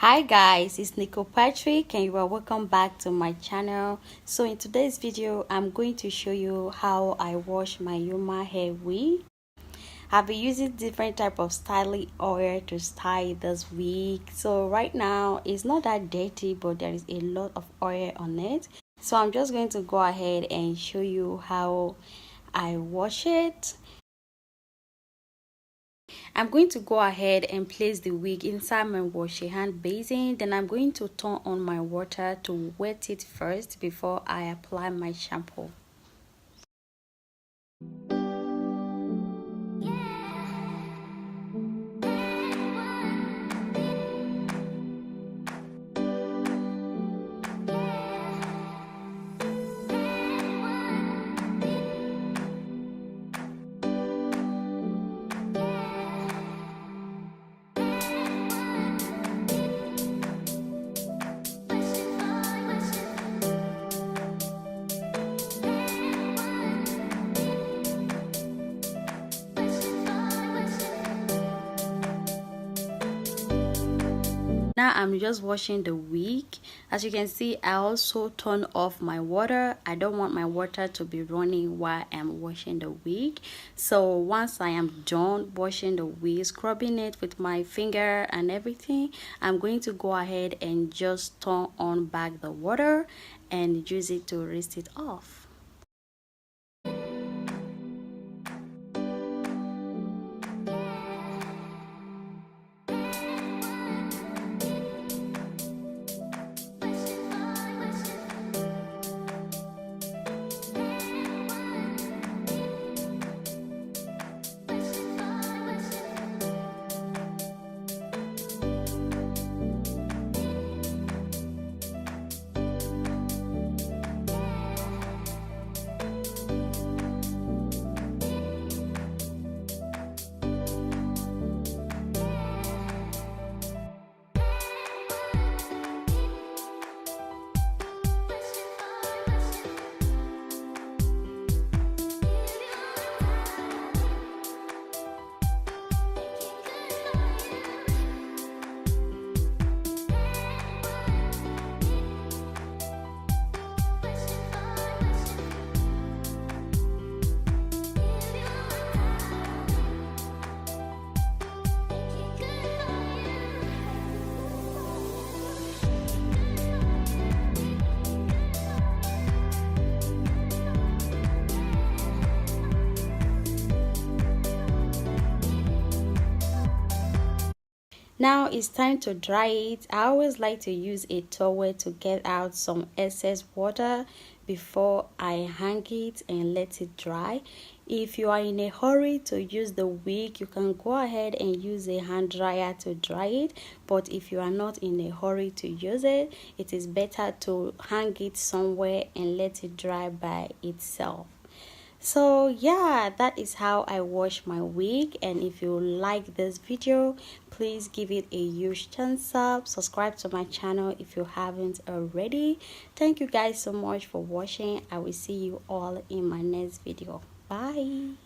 Hi guys, it's Nico Patrick and you are welcome back to my channel. So in today's video I'm going to show you how I wash my human hair wig. I've been using different type of styling oil to style this wig. So right now it's not that dirty, but there is a lot of oil on it. So I'm just going to go ahead and show you how I wash it. I'm going to go ahead and place the wig inside my washing hand basin. Then I'm going to turn on my water to wet it first before I apply my shampoo. Now I'm just washing the wig. As you can see, I also turn off my water. I don't want my water to be running while I'm washing the wig. So once I am done washing the wig, scrubbing it with my finger and everything, I'm going to go ahead and just turn on back the water and use it to rinse it off. Now it's time to dry it. I always like to use a towel to get out some excess water before I hang it and let it dry. If you are in a hurry to use the wig, you can go ahead and use a hand dryer to dry it. But if you are not in a hurry to use it, it is better to hang it somewhere and let it dry by itself. So yeah, that is how I wash my wig. And if you like this video, please give it a huge thumbs up. Subscribe to my channel if you haven't already. Thank you guys so much for watching. I will see you all in my next video. Bye.